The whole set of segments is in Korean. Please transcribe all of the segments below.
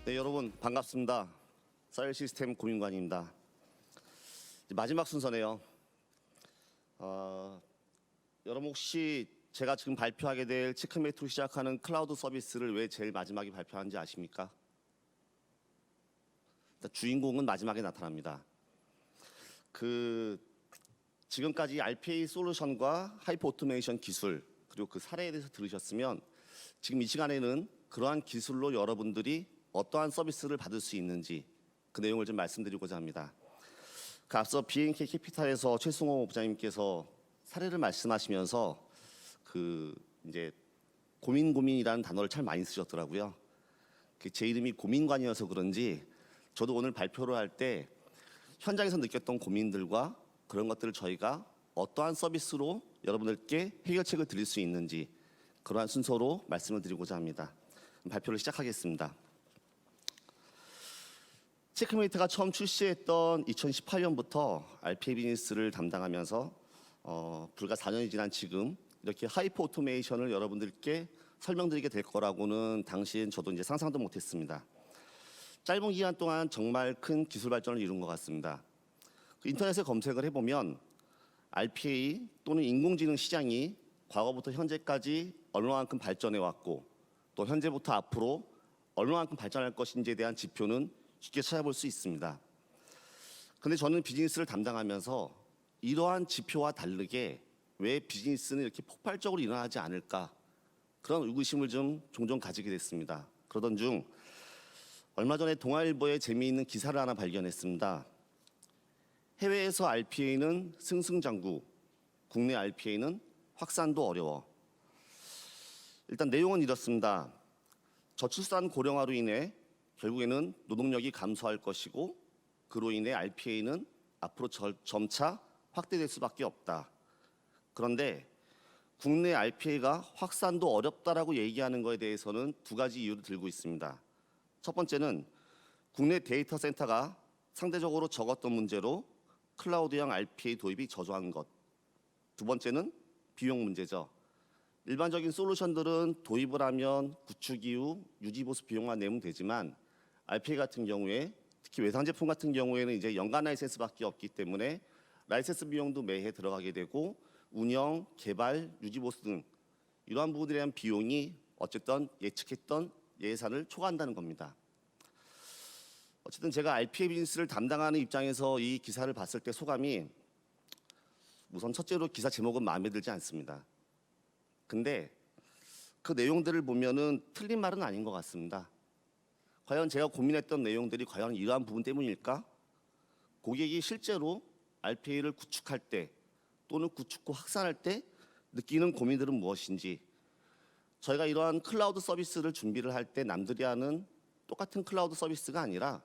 네, 여러분 반갑습니다. 쌀 시스템 고민관입니다. 마지막 순서네요. 여러분 혹시 제가 지금 발표하게 될 체크메이트로 시작하는 클라우드 서비스를 왜 제일 마지막에 발표하는지 아십니까? 주인공은 마지막에 나타납니다. 지금까지 RPA 솔루션과 하이퍼 오토메이션 기술 그리고 그 사례에 대해서 들으셨으면 지금 이 시간에는 그러한 기술로 여러분들이 어떠한 서비스를 받을 수 있는지 그 내용을 좀 말씀드리고자 합니다. 앞서 BNK 캐피탈에서 최승호 부장님께서 사례를 말씀하시면서 이제 고민이라는 단어를 참 많이 쓰셨더라고요. 제 이름이 고민관이어서 그런지 저도 오늘 발표를 할 때 현장에서 느꼈던 고민들과 그런 것들을 저희가 어떠한 서비스로 여러분들께 해결책을 드릴 수 있는지 그러한 순서로 말씀을 드리고자 합니다. 발표를 시작하겠습니다. 체크메이트가 처음 출시했던 2018년부터 RPA 비즈니스를 담당하면서 불과 4년이 지난 지금 이렇게 하이퍼 오토메이션을 여러분들께 설명드리게 될 거라고는 당시엔 저도 이제 상상도 못했습니다. 짧은 기간 동안 정말 큰 기술 발전을 이룬 것 같습니다. 인터넷에 검색을 해보면 RPA 또는 인공지능 시장이 과거부터 현재까지 얼마만큼 발전해 왔고 또 현재부터 앞으로 얼마만큼 발전할 것인지에 대한 지표는 쉽게 찾아볼 수 있습니다. 그런데 저는 비즈니스를 담당하면서 이러한 지표와 다르게 왜 비즈니스는 이렇게 폭발적으로 일어나지 않을까 그런 의구심을 좀 종종 가지게 됐습니다. 그러던 중 얼마 전에 동아일보에 재미있는 기사를 하나 발견했습니다. 해외에서 RPA는 승승장구, 국내 RPA는 확산도 어려워. 일단 내용은 이렇습니다. 저출산 고령화로 인해 결국에는 노동력이 감소할 것이고 그로 인해 RPA는 앞으로 점차 확대될 수밖에 없다. 그런데 국내 RPA가 확산도 어렵다라고 얘기하는 것에 대해서는 두 가지 이유를 들고 있습니다. 첫 번째는 국내 데이터 센터가 상대적으로 적었던 문제로 클라우드형 RPA 도입이 저조한 것. 두 번째는 비용 문제죠. 일반적인 솔루션들은 도입을 하면 구축 이후 유지 보수 비용만 내면 되지만 RPA 같은 경우에 특히 외상 제품 같은 경우에는 이제 연간 라이센스밖에 없기 때문에 라이센스 비용도 매해 들어가게 되고 운영, 개발, 유지 보수 등 이러한 부분에 대한 비용이 어쨌든 예측했던 예산을 초과한다는 겁니다. 어쨌든 제가 RPA 비즈니스를 담당하는 입장에서 이 기사를 봤을 때 소감이 우선 첫째로 기사 제목은 마음에 들지 않습니다. 근데 그 내용들을 보면은 틀린 말은 아닌 것 같습니다. 과연 제가 고민했던 내용들이 과연 이러한 부분 때문일까? 고객이 실제로 RPA를 구축할 때 또는 구축 후 확산할 때 느끼는 고민들은 무엇인지 저희가 이러한 클라우드 서비스를 준비를 할 때 남들이 하는 똑같은 클라우드 서비스가 아니라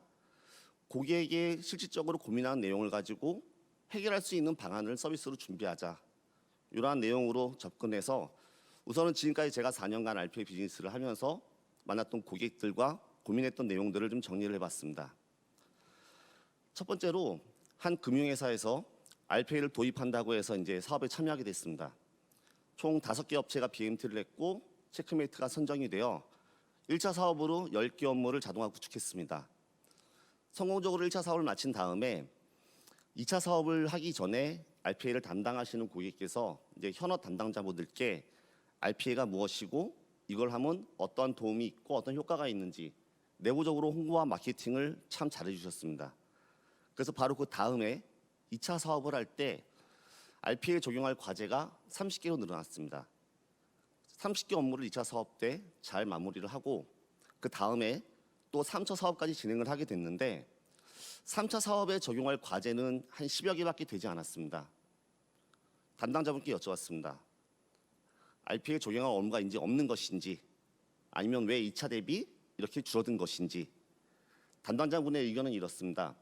고객이 실질적으로 고민하는 내용을 가지고 해결할 수 있는 방안을 서비스로 준비하자. 이러한 내용으로 접근해서 우선은 지금까지 제가 4년간 RPA 비즈니스를 하면서 만났던 고객들과 고민했던 내용들을 좀 정리를 해봤습니다. 첫 번째로 한 금융회사에서 RPA를 도입한다고 해서 이제 사업에 참여하게 됐습니다. 총 5개 업체가 BMT를 했고 체크메이트가 선정이 되어 1차 사업으로 10개 업무를 자동화 구축했습니다. 성공적으로 1차 사업을 마친 다음에 2차 사업을 하기 전에 RPA를 담당하시는 고객께서 이제 현업 담당자분들께 RPA가 무엇이고 이걸 하면 어떠한 도움이 있고 어떤 효과가 있는지 내부적으로 홍보와 마케팅을 참 잘해주셨습니다. 그래서 바로 그 다음에 2차 사업을 할 때 RPA 적용할 과제가 30개로 늘어났습니다. 30개 업무를 2차 사업 때 잘 마무리를 하고 그 다음에 또 3차 사업까지 진행을 하게 됐는데 3차 사업에 적용할 과제는 한 10여 개밖에 되지 않았습니다. 담당자분께 여쭤봤습니다. RPA 적용할 업무가 이제 없는 것인지 아니면 왜 2차 대비 이렇게 줄어든 것인지 담당자분의 의견은 이렇습니다.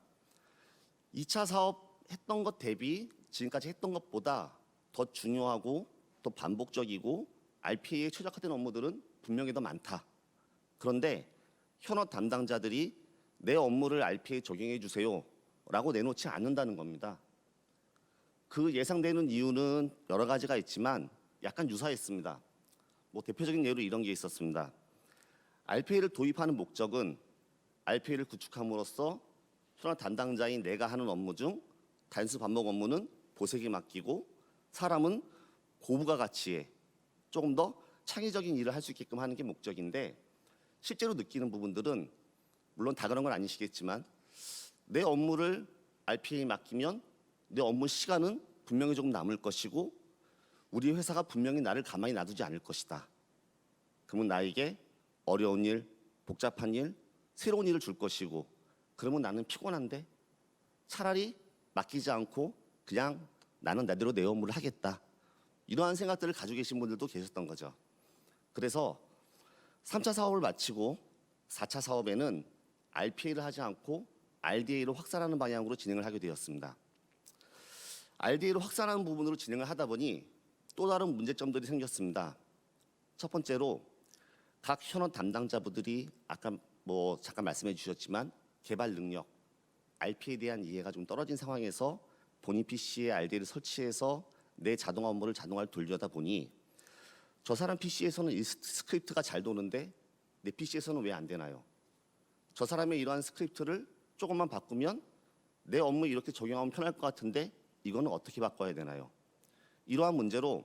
2차 사업 했던 것 대비 지금까지 했던 것보다 더 중요하고 더 반복적이고 RPA에 최적화된 업무들은 분명히 더 많다. 그런데 현업 담당자들이 내 업무를 RPA에 적용해 주세요 라고 내놓지 않는다는 겁니다. 그 예상되는 이유는 여러 가지가 있지만 약간 유사했습니다. 대표적인 예로 이런 게 있었습니다. RPA를 도입하는 목적은 RPA를 구축함으로써 현업 담당자인 내가 하는 업무 중 단수 반복 업무는 보색에 맡기고 사람은 고부가 가치에 조금 더 창의적인 일을 할 수 있게끔 하는 게 목적인데, 실제로 느끼는 부분들은 물론 다 그런 건 아니시겠지만 내 업무를 RPA에 맡기면 내 업무 시간은 분명히 조금 남을 것이고 우리 회사가 분명히 나를 가만히 놔두지 않을 것이다. 그러면 나에게 어려운 일, 복잡한 일, 새로운 일을 줄 것이고, 그러면 나는 피곤한데 차라리 맡기지 않고 그냥 나는 나대로 내 업무를 하겠다. 이러한 생각들을 가지고 계신 분들도 계셨던 거죠. 그래서 3차 사업을 마치고 4차 사업에는 RPA를 하지 않고 RDA로 확산하는 방향으로 진행을 하게 되었습니다. RDA로 확산하는 부분으로 진행을 하다 보니 또 다른 문제점들이 생겼습니다. 첫 번째로 각 현업 담당자분들이 아까 잠깐 말씀해 주셨지만 개발 능력, RPA에 대한 이해가 좀 떨어진 상황에서 본인 PC에 RDA를 설치해서 내 자동화 업무를 자동화를 돌려다 보니 저 사람 PC에서는 이 스크립트가 잘 도는데 내 PC에서는 왜 안 되나요? 저 사람의 이러한 스크립트를 조금만 바꾸면 내 업무에 이렇게 적용하면 편할 것 같은데 이거는 어떻게 바꿔야 되나요? 이러한 문제로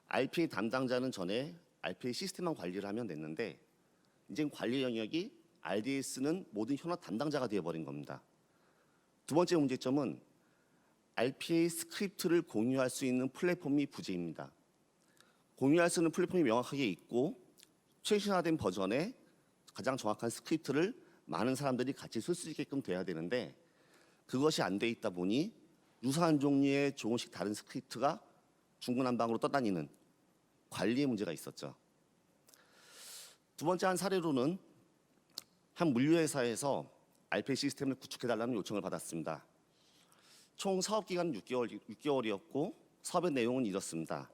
RPA 담당자는 전에 RPA 시스템만 관리를 하면 됐는데 이제 관리 영역이 RDA 쓰는 모든 현업 담당자가 되어버린 겁니다. 두 번째 문제점은 RPA 스크립트를 공유할 수 있는 플랫폼이 부재입니다. 공유할 수 있는 플랫폼이 명확하게 있고 최신화된 버전의 가장 정확한 스크립트를 많은 사람들이 같이 쓸 수 있게끔 돼야 되는데 그것이 안 돼 있다 보니 유사한 종류의 조금씩 다른 스크립트가 중구난방으로 떠다니는 관리의 문제가 있었죠. 두 번째 한 사례로는 한 물류회사에서 RPA 시스템을 구축해달라는 요청을 받았습니다. 총 사업 기간은 6개월이었고 사업의 내용은 이렇습니다.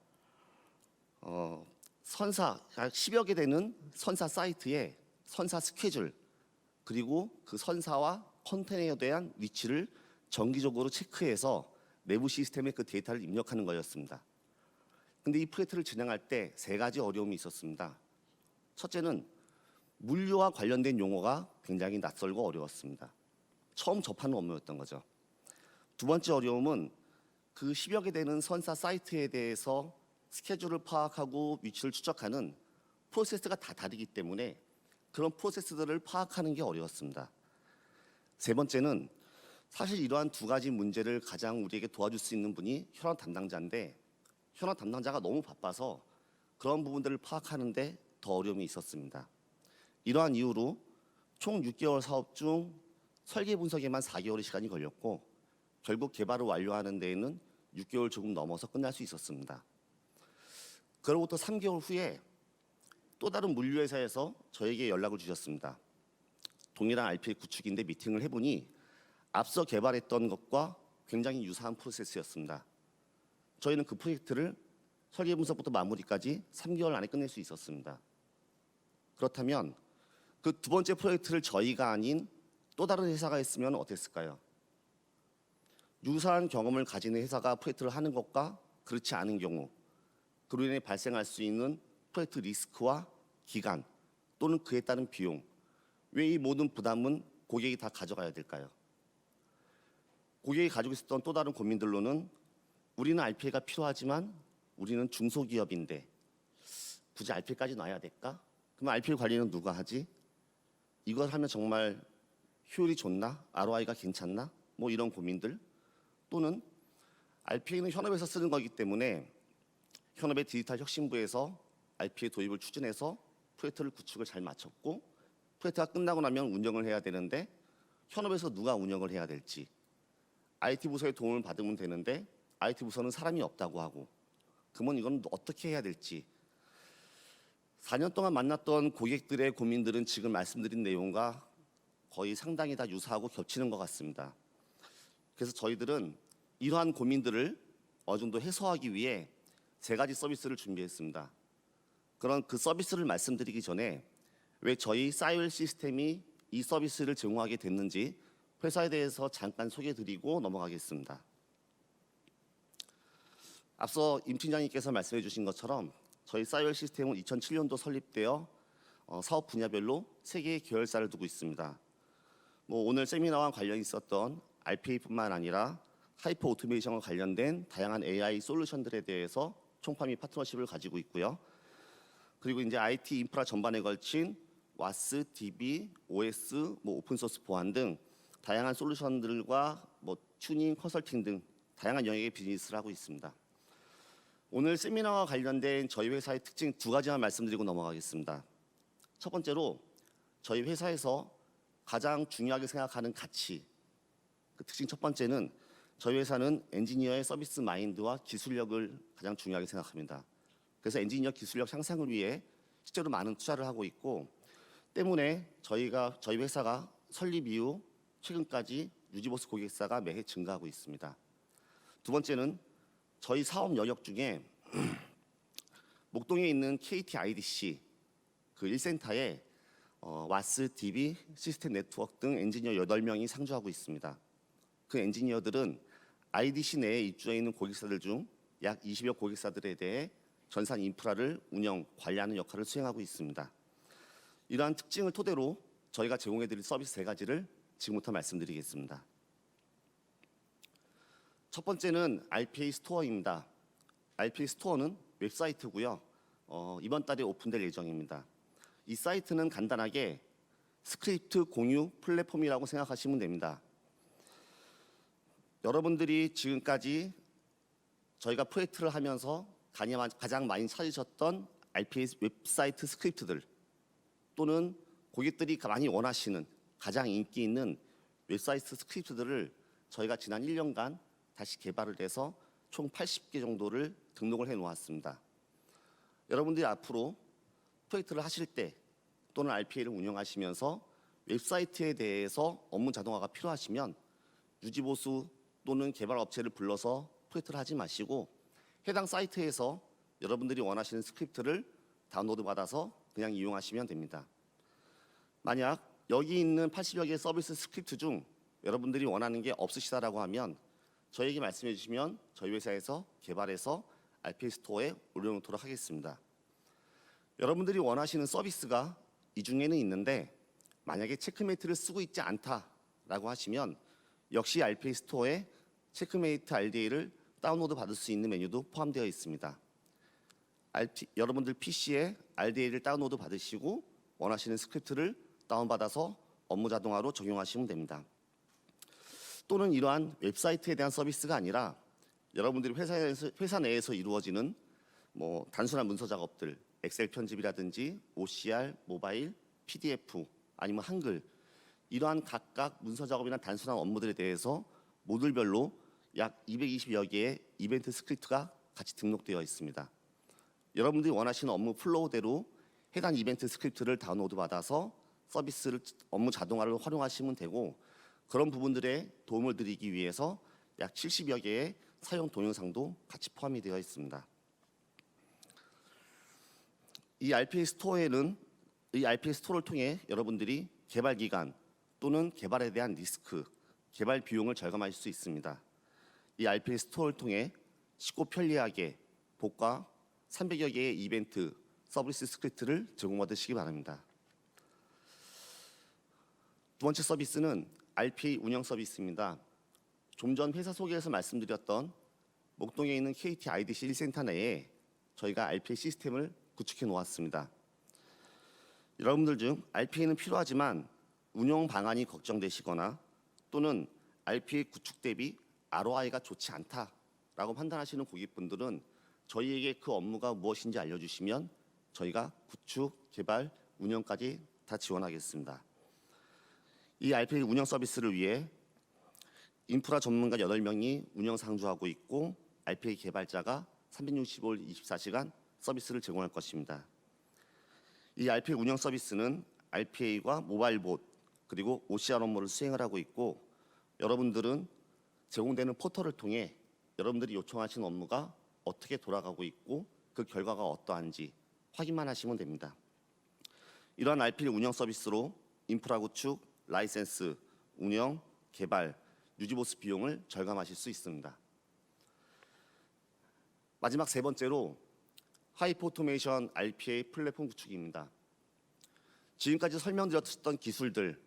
선사, 10여 개 되는 선사 사이트에 선사 스케줄 그리고 그 선사와 컨테이너에 대한 위치를 정기적으로 체크해서 내부 시스템에 그 데이터를 입력하는 거였습니다. 근데 이 프로젝트를 진행할 때 세 가지 어려움이 있었습니다. 첫째는 물류와 관련된 용어가 굉장히 낯설고 어려웠습니다. 처음 접하는 업무였던 거죠. 두 번째 어려움은 그 10여 개 되는 선사 사이트에 대해서 스케줄을 파악하고 위치를 추적하는 프로세스가 다 다르기 때문에 그런 프로세스들을 파악하는 게 어려웠습니다. 세 번째는 사실 이러한 두 가지 문제를 가장 우리에게 도와줄 수 있는 분이 현업 담당자인데 현업 담당자가 너무 바빠서 그런 부분들을 파악하는데 더 어려움이 있었습니다. 이러한 이유로 총 6개월 사업 중 설계 분석에만 4개월의 시간이 걸렸고 결국 개발을 완료하는 데에는 6개월 조금 넘어서 끝날 수 있었습니다. 그로부터 3개월 후에 또 다른 물류회사에서 저에게 연락을 주셨습니다. 동일한 RPA 구축인데 미팅을 해보니 앞서 개발했던 것과 굉장히 유사한 프로세스였습니다. 저희는 그 프로젝트를 설계 분석부터 마무리까지 3개월 안에 끝낼 수 있었습니다. 그렇다면 그 두 번째 프로젝트를 저희가 아닌 또 다른 회사가 했으면 어땠을까요? 유사한 경험을 가진 회사가 프로젝트를 하는 것과 그렇지 않은 경우 그로 인해 발생할 수 있는 프로젝트 리스크와 기간 또는 그에 따른 비용, 왜 이 모든 부담은 고객이 다 가져가야 될까요? 고객이 가지고 있었던 또 다른 고민들로는 우리는 RPA가 필요하지만 우리는 중소기업인데 굳이 RPA까지 놔야 될까? 그럼 RPA 관리는 누가 하지? 이걸 하면 정말 효율이 좋나? ROI가 괜찮나? 이런 고민들 또는 RPA는 현업에서 쓰는 거기 때문에 현업의 디지털 혁신부에서 RPA 도입을 추진해서 프로젝트를 구축을 잘 마쳤고 프로젝트가 끝나고 나면 운영을 해야 되는데 현업에서 누가 운영을 해야 될지 IT 부서의 도움을 받으면 되는데 IT 부서는 사람이 없다고 하고 그러면 이건 어떻게 해야 될지 4년 동안 만났던 고객들의 고민들은 지금 말씀드린 내용과 거의 상당히 다 유사하고 겹치는 것 같습니다. 그래서 저희들은 이러한 고민들을 어느 정도 해소하기 위해 3가지 서비스를 준비했습니다. 그런 그 서비스를 말씀드리기 전에 왜 저희 싸이웰 시스템이 이 서비스를 제공하게 됐는지 회사에 대해서 잠깐 소개해드리고 넘어가겠습니다. 앞서 임 팀장님께서 말씀해 주신 것처럼 저희 싸이웰 시스템은 2007년도 설립되어 사업 분야별로 3개의 계열사를 두고 있습니다. 오늘 세미나와 관련 있었던 RPA뿐만 아니라 하이퍼 오토메이션과 관련된 다양한 AI 솔루션들에 대해서 총파 및 파트너십을 가지고 있고요. 그리고 이제 IT 인프라 전반에 걸친 와스, DB, OS, 오픈소스 보안 등 다양한 솔루션들과 튜닝, 컨설팅 등 다양한 영역의 비즈니스를 하고 있습니다. 오늘 세미나와 관련된 저희 회사의 특징 두 가지만 말씀드리고 넘어가겠습니다. 첫 번째로 저희 회사에서 가장 중요하게 생각하는 가치, 그 특징 첫 번째는 저희 회사는 엔지니어의 서비스 마인드와 기술력을 가장 중요하게 생각합니다. 그래서 엔지니어 기술력 향상을 위해 실제로 많은 투자를 하고 있고 때문에 저희 회사가 설립 이후 최근까지 유지보수 고객사가 매해 증가하고 있습니다. 두 번째는 저희 사업 영역 중에 목동에 있는 KT IDC 그 1센터에 와스, DB, 시스템 네트워크 등 엔지니어 8명이 상주하고 있습니다. 그 엔지니어들은 IDC 내에 입주해 있는 고객사들 중 약 20여 고객사들에 대해 전산 인프라를 운영, 관리하는 역할을 수행하고 있습니다. 이러한 특징을 토대로 저희가 제공해드릴 서비스 세 가지를 지금부터 말씀드리겠습니다. 첫 번째는 RPA 스토어입니다. RPA 스토어는 웹사이트고요. 이번 달에 오픈될 예정입니다. 이 사이트는 간단하게 스크립트 공유 플랫폼이라고 생각하시면 됩니다. 여러분들이 지금까지 저희가 프로젝트를 하면서 가장 많이 찾으셨던 RPA 웹사이트 스크립트들 또는 고객들이 많이 원하시는 가장 인기 있는 웹사이트 스크립트들을 저희가 지난 1년간 다시 개발을 해서 총 80개 정도를 등록을 해 놓았습니다. 여러분들이 앞으로 프로젝트를 하실 때 또는 RPA를 운영하시면서 웹사이트에 대해서 업무 자동화가 필요하시면 유지보수 또는 개발 업체를 불러서 프로젝트를 하지 마시고 해당 사이트에서 여러분들이 원하시는 스크립트를 다운로드 받아서 그냥 이용하시면 됩니다. 만약 여기 있는 80여 개의 서비스 스크립트 중 여러분들이 원하는 게 없으시다라고 하면 저희에게 말씀해 주시면 저희 회사에서 개발해서 RPA 스토어에 올려놓도록 하겠습니다. 여러분들이 원하시는 서비스가 이 중에는 있는데 만약에 체크메이트를 쓰고 있지 않다라고 하시면 역시 RPA 스토어에 체크메이트 RDA를 다운로드 받을 수 있는 메뉴도 포함되어 있습니다. 여러분들 PC에 RDA를 다운로드 받으시고 원하시는 스크립트를 다운받아서 업무 자동화로 적용하시면 됩니다. 또는 이러한 웹사이트에 대한 서비스가 아니라 여러분들이 회사 내에서 이루어지는 단순한 문서 작업들, 엑셀 편집이라든지 OCR, 모바일, PDF 아니면 한글 이러한 각각 문서 작업이나 단순한 업무들에 대해서 모듈별로 약 220여 개의 이벤트 스크립트가 같이 등록되어 있습니다. 여러분들이 원하시는 업무 플로우대로 해당 이벤트 스크립트를 다운로드 받아서 서비스를 업무 자동화를 활용하시면 되고 그런 부분들에 도움을 드리기 위해서 약 70여 개의 사용 동영상도 같이 포함이 되어 있습니다. 이 RPA 스토어를 통해 여러분들이 개발 기간 또는 개발에 대한 리스크, 개발 비용을 절감하실 수 있습니다. 이 RPA 스토어를 통해 쉽고 편리하게 복과 300여 개의 이벤트, 서비스 스크립트를 제공받으시기 바랍니다. 두 번째 서비스는 RPA 운영 서비스입니다. 좀 전 회사 소개에서 말씀드렸던 목동에 있는 KT IDC 1센터 내에 저희가 RPA 시스템을 구축해 놓았습니다. 여러분들 중 RPA는 필요하지만 운영 방안이 걱정되시거나 또는 RPA 구축 대비 ROI가 좋지 않다라고 판단하시는 고객분들은 저희에게 그 업무가 무엇인지 알려주시면 저희가 구축, 개발, 운영까지 다 지원하겠습니다. 이 RPA 운영 서비스를 위해 인프라 전문가 8명이 운영 상주하고 있고 RPA 개발자가 365일 24시간 서비스를 제공할 것입니다. 이 RPA 운영 서비스는 RPA와 모바일 봇 그리고 OCR 업무를 수행을 하고 있고 여러분들은 제공되는 포털을 통해 여러분들이 요청하신 업무가 어떻게 돌아가고 있고 그 결과가 어떠한지 확인만 하시면 됩니다. 이러한 RPA 운영 서비스로 인프라 구축, 라이센스, 운영, 개발, 유지보수 비용을 절감하실 수 있습니다. 마지막 세 번째로 하이퍼 오토메이션 RPA 플랫폼 구축입니다. 지금까지 설명드렸던 기술들,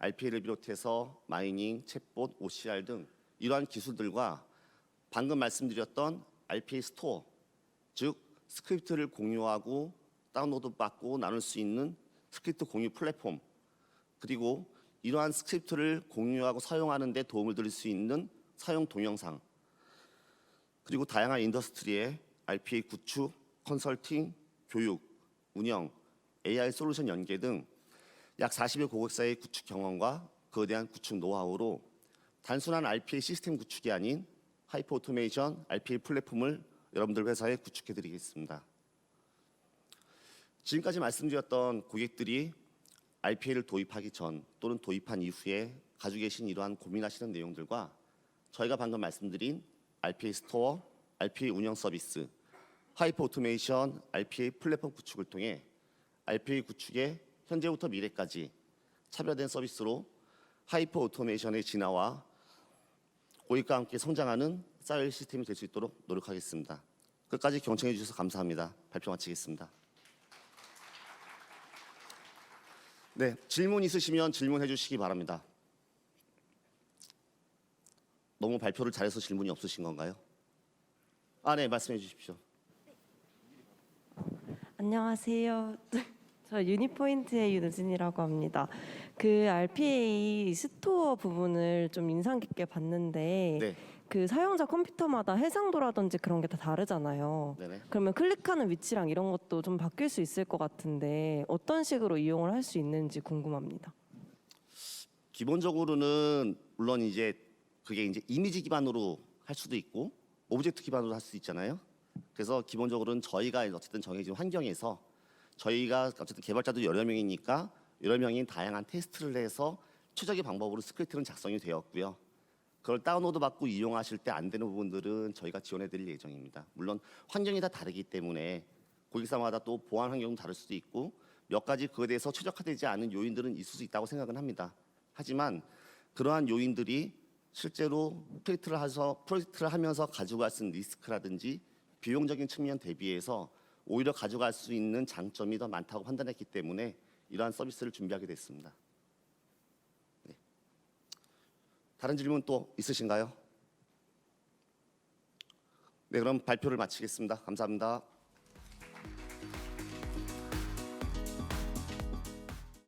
RPA를 비롯해서 마이닝, 챗봇, OCR 등 이러한 기술들과 방금 말씀드렸던 RPA 스토어, 즉 스크립트를 공유하고 다운로드 받고 나눌 수 있는 스크립트 공유 플랫폼, 그리고 이러한 스크립트를 공유하고 사용하는 데 도움을 드릴 수 있는 사용 동영상, 그리고 다양한 인더스트리의 RPA 구축, 컨설팅, 교육, 운영, AI 솔루션 연계 등 약 40여 고객사의 구축 경험과 그에 대한 구축 노하우로 단순한 RPA 시스템 구축이 아닌 하이퍼 오토메이션 RPA 플랫폼을 여러분들 회사에 구축해 드리겠습니다. 지금까지 말씀드렸던 고객들이 RPA를 도입하기 전 또는 도입한 이후에 가지고 계신 이러한 고민하시는 내용들과 저희가 방금 말씀드린 RPA 스토어, RPA 운영 서비스, 하이퍼 오토메이션 RPA 플랫폼 구축을 통해 RPA 구축의 현재부터 미래까지 차별화된 서비스로 하이퍼 오토메이션의 진화와 고객과 함께 성장하는 사이언 시스템이 될 수 있도록 노력하겠습니다. 끝까지 경청해 주셔서 감사합니다. 발표 마치겠습니다. 네, 질문 있으시면 질문해 주시기 바랍니다. 너무 발표를 잘해서 질문이 없으신 건가요? 네, 말씀해 주십시오. 안녕하세요. 저 유니포인트의 윤우진이라고 합니다. 그 RPA 스토어 부분을 좀 인상 깊게 봤는데 네. 그 사용자 컴퓨터마다 해상도라든지 그런 게 다 다르잖아요. 네네. 그러면 클릭하는 위치랑 이런 것도 좀 바뀔 수 있을 것 같은데 어떤 식으로 이용을 할 수 있는지 궁금합니다. 기본적으로는 물론 이제 그게 이제 이미지 기반으로 할 수도 있고 오브젝트 기반으로 할 수 있잖아요. 그래서 기본적으로는 저희가 어쨌든 정해진 환경에서 저희가 어쨌든 개발자도 여러 명이니까 여러 명이 다양한 테스트를 해서 최적의 방법으로 스크립트는 작성이 되었고요. 그걸 다운로드 받고 이용하실 때 안 되는 부분들은 저희가 지원해 드릴 예정입니다. 물론 환경이 다 다르기 때문에 고객사마다 또 보안 환경도 다를 수도 있고 몇 가지 그에 대해서 최적화되지 않은 요인들은 있을 수 있다고 생각은 합니다. 하지만 그러한 요인들이 실제로 프로젝트를 하면서 가지고 갈 수 있는 리스크라든지 비용적인 측면 대비해서 오히려 가져갈 수 있는 장점이 더 많다고 판단했기 때문에 이러한 서비스를 준비하게 됐습니다. 네. 다른 질문 또 있으신가요? 네, 그럼 발표를 마치겠습니다. 감사합니다.